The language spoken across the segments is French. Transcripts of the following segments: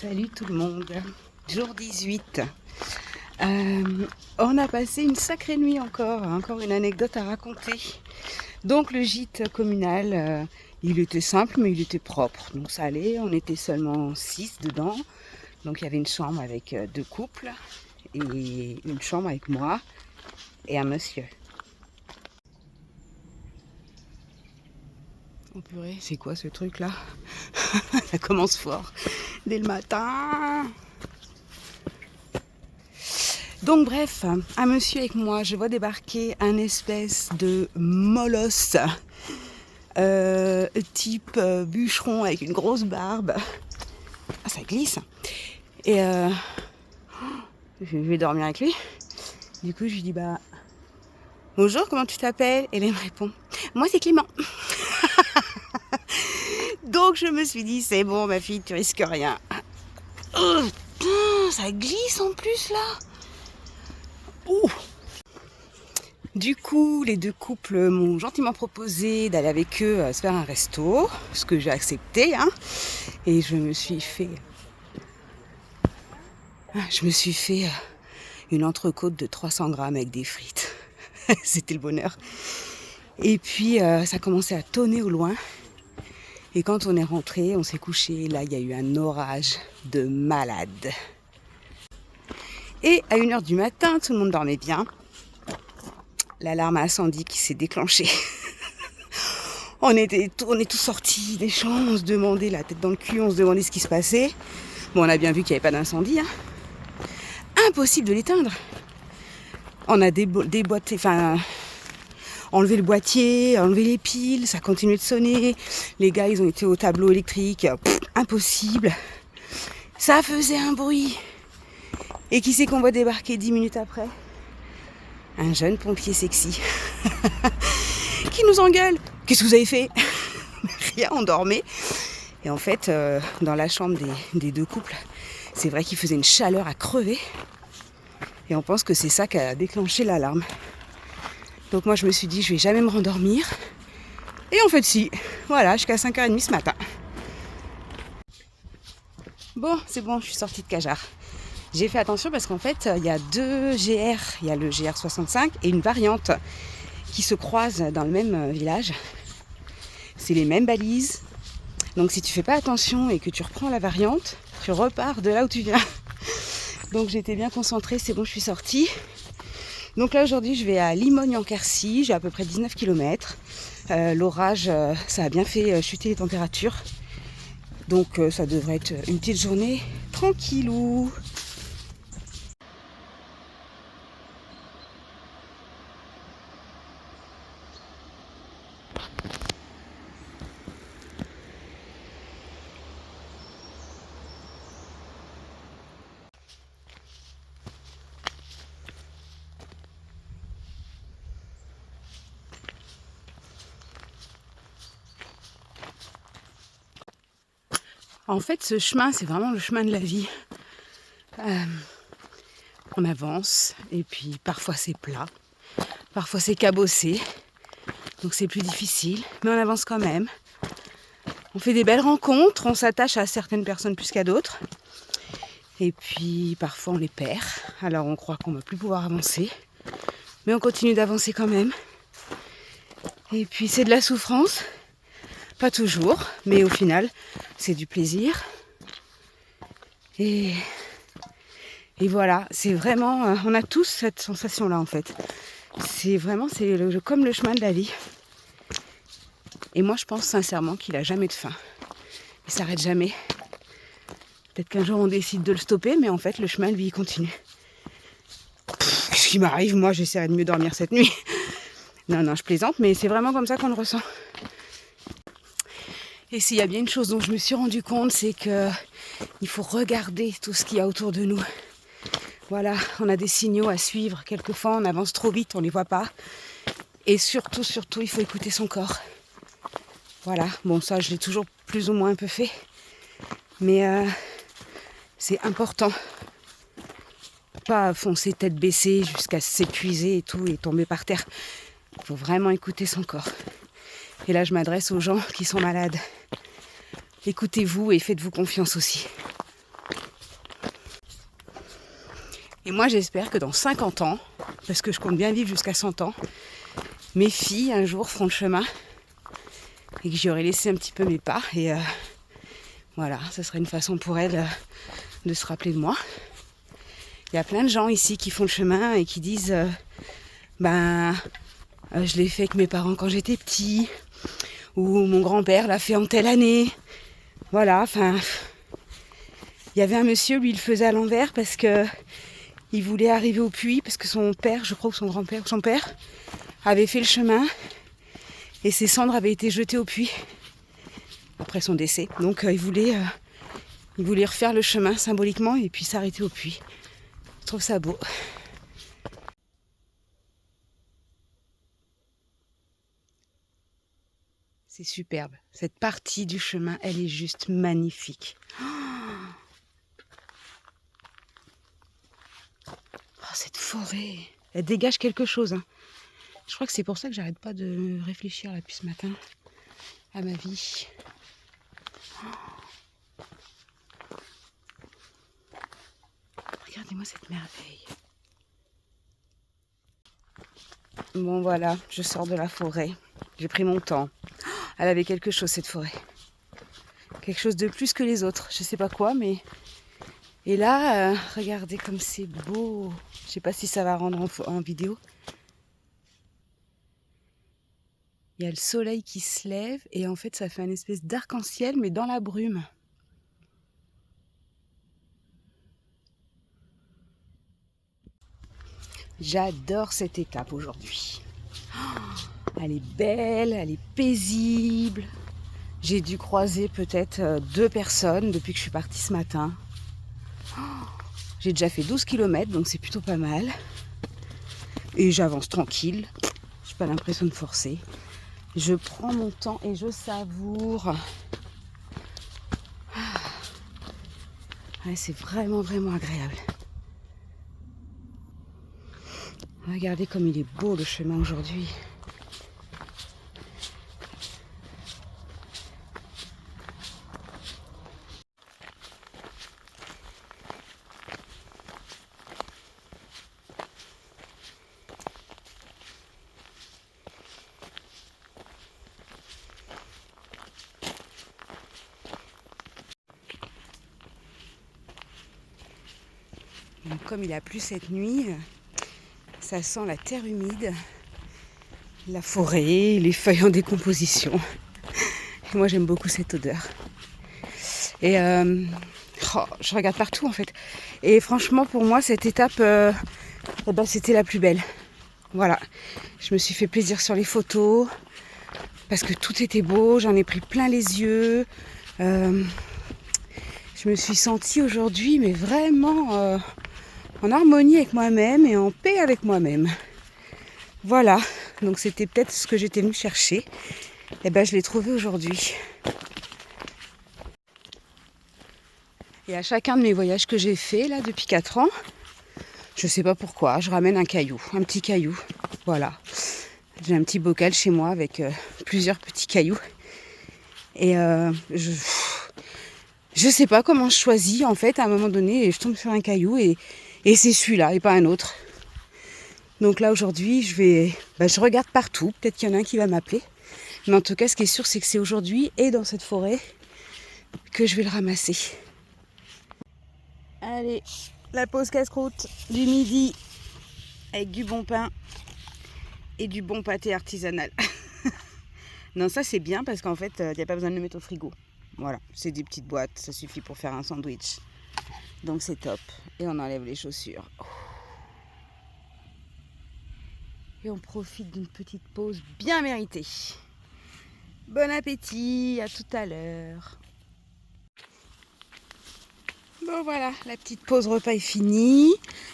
Salut tout le monde, jour 18. On a passé une sacrée nuit encore une anecdote à raconter. Donc le gîte communal, il était simple mais il était propre, donc ça allait, on était seulement 6 dedans. Donc il y avait une chambre avec 2 couples et une chambre avec moi et un monsieur. Oh purée, c'est quoi ce truc là? Ça commence fort, dès le matin. Donc bref, un monsieur avec moi, je vois débarquer un espèce de molosse, type bûcheron avec une grosse barbe. Ah, ça glisse. Et je vais dormir avec lui. Du coup, je lui dis bonjour, comment tu t'appelles? Et là, il me répond, moi c'est Clément. Donc je me suis dit, c'est bon ma fille, tu risques rien. Oh, putain, ça glisse en plus là. Ouh. Du coup, les 2 couples m'ont gentiment proposé d'aller avec eux se faire un resto, ce que j'ai accepté, hein. Et je me suis fait une entrecôte de 300 grammes avec des frites. C'était le bonheur. Et puis, ça commençait à tonner au loin. Et quand on est rentré, on s'est couché. Là, il y a eu un orage de malade. Et à 1h du matin, tout le monde dormait bien. L'alarme à incendie qui s'est déclenchée. On est tous sortis des chambres, on se demandait, la tête dans le cul, on se demandait ce qui se passait. Bon, on a bien vu qu'il n'y avait pas d'incendie. Hein. Impossible de l'éteindre. On a déboîté, enlevé le boîtier, enlevé les piles, ça continuait de sonner. Les gars, ils ont été au tableau électrique. Impossible. Ça faisait un bruit. Et qui c'est qu'on voit débarquer 10 minutes après? Un jeune pompier sexy. Qui nous engueule. Qu'est-ce que vous avez fait? Rien, on dormait. Et en fait, dans la chambre des 2 couples, c'est vrai qu'il faisait une chaleur à crever. Et on pense que c'est ça qui a déclenché l'alarme. Donc moi, je me suis dit, je vais jamais me rendormir. Et en fait, si. Voilà, jusqu'à 5h30 ce matin. Bon, c'est bon, je suis sortie de Cajar. J'ai fait attention parce qu'en fait, il y a 2 GR. Il y a le GR65 et une variante qui se croisent dans le même village. C'est les mêmes balises. Donc si tu fais pas attention et que tu reprends la variante, tu repars de là où tu viens. Donc j'étais bien concentrée, c'est bon, je suis sortie. Donc là aujourd'hui je vais à Limogne-en-Quercy, j'ai à peu près 19 km. L'orage, ça a bien fait chuter les températures. Donc ça devrait être une petite journée tranquillou. En fait, ce chemin, c'est vraiment le chemin de la vie. On avance, et puis parfois c'est plat, parfois c'est cabossé, donc c'est plus difficile, mais on avance quand même. On fait des belles rencontres, on s'attache à certaines personnes plus qu'à d'autres, et puis parfois on les perd, alors on croit qu'on ne va plus pouvoir avancer, mais on continue d'avancer quand même. Et puis c'est de la souffrance. Pas toujours, mais au final, c'est du plaisir. Et voilà, c'est vraiment... on a tous cette sensation-là, en fait. C'est vraiment comme le chemin de la vie. Et moi, je pense sincèrement qu'il n'a jamais de fin. Il ne s'arrête jamais. Peut-être qu'un jour, on décide de le stopper, mais en fait, le chemin, lui, il continue. Qu'est-ce qui m'arrive? Moi, j'essaierai de mieux dormir cette nuit. Non, je plaisante, mais c'est vraiment comme ça qu'on le ressent. Et s'il y a bien une chose dont je me suis rendu compte, c'est qu'il faut regarder tout ce qu'il y a autour de nous. Voilà, on a des signaux à suivre. Quelquefois, on avance trop vite, on ne les voit pas. Et surtout, il faut écouter son corps. Voilà, bon, ça, je l'ai toujours plus ou moins un peu fait. Mais c'est important. Pas foncer tête baissée jusqu'à s'épuiser et tout et tomber par terre. Il faut vraiment écouter son corps. Et là, je m'adresse aux gens qui sont malades. Écoutez-vous et faites-vous confiance aussi. Et moi j'espère que dans 50 ans, parce que je compte bien vivre jusqu'à 100 ans, mes filles un jour feront le chemin et que j'y aurai laissé un petit peu mes pas. Et voilà, ce serait une façon pour elles de se rappeler de moi. Il y a plein de gens ici qui font le chemin et qui disent je l'ai fait avec mes parents quand j'étais petit, ou mon grand-père l'a fait en telle année. Voilà, enfin, il y avait un monsieur, lui, il le faisait à l'envers parce que il voulait arriver au puits, parce que son père, je crois, ou son grand-père, ou son père, avait fait le chemin et ses cendres avaient été jetées au puits après son décès. Donc il voulait refaire le chemin symboliquement et puis s'arrêter au puits. Je trouve ça beau. C'est superbe. Cette partie du chemin, elle est juste magnifique. Oh, cette forêt, elle dégage quelque chose. Hein. Je crois que c'est pour ça que j'arrête pas de réfléchir là depuis ce matin à ma vie. Regardez-moi cette merveille. Bon voilà, je sors de la forêt. J'ai pris mon temps. Elle avait quelque chose cette forêt. Quelque chose de plus que les autres. Je sais pas quoi, mais... Et là, regardez comme c'est beau. Je sais pas si ça va rendre en vidéo. Il y a le soleil qui se lève et en fait ça fait une espèce d'arc-en-ciel mais dans la brume. J'adore cette étape aujourd'hui. Elle est belle, elle est paisible. J'ai dû croiser peut-être 2 personnes depuis que je suis partie ce matin. J'ai déjà fait 12 km, donc c'est plutôt pas mal. Et j'avance tranquille. J'ai pas l'impression de forcer. Je prends mon temps et je savoure. Ouais, c'est vraiment, vraiment agréable. Regardez comme il est beau le chemin aujourd'hui. Donc, comme il a plu cette nuit, ça sent la terre humide, la forêt, les feuilles en décomposition. Et moi j'aime beaucoup cette odeur. Et je regarde partout en fait. Et franchement pour moi cette étape, c'était la plus belle. Voilà, je me suis fait plaisir sur les photos parce que tout était beau, j'en ai pris plein les yeux. Je me suis sentie aujourd'hui mais vraiment en harmonie avec moi-même et en paix avec moi-même. Voilà, donc c'était peut-être ce que j'étais venue chercher. Et je l'ai trouvé aujourd'hui. Et à chacun de mes voyages que j'ai fait là depuis 4 ans, je sais pas pourquoi, je ramène un caillou, un petit caillou. Voilà. J'ai un petit bocal chez moi avec plusieurs petits cailloux. Et je sais pas comment je choisis en fait, à un moment donné, je tombe sur un caillou et c'est celui-là et pas un autre. Donc là aujourd'hui, je regarde partout, peut-être qu'il y en a un qui va m'appeler. Mais en tout cas, ce qui est sûr, c'est que c'est aujourd'hui et dans cette forêt que je vais le ramasser. Allez, la pause casse-croûte du midi avec du bon pain et du bon pâté artisanal. Non, ça c'est bien parce qu'en fait, il n'y a pas besoin de le mettre au frigo. Voilà, c'est des petites boîtes, ça suffit pour faire un sandwich. Donc c'est top. Et on enlève les chaussures. Et on profite d'une petite pause bien méritée. Bon appétit, à tout à l'heure. Bon voilà, la petite pause repas est finie.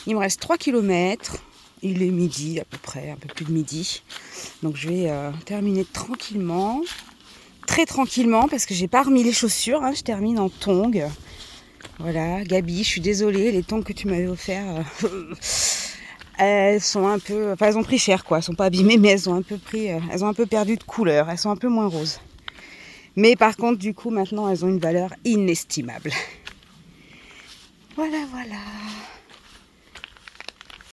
Il me reste 3 km. Il est midi à peu près, un peu plus de midi. Donc je vais terminer tranquillement. Très tranquillement parce que j'ai pas remis les chaussures. Hein. Je termine en tongs. Voilà, Gabi, je suis désolée, les tongs que tu m'avais offerts, elles sont un peu... Enfin, elles ont pris cher quoi, elles sont pas abîmées, mais elles ont un peu perdu de couleur, elles sont un peu moins roses. Mais par contre, du coup, maintenant, elles ont une valeur inestimable. Voilà, voilà.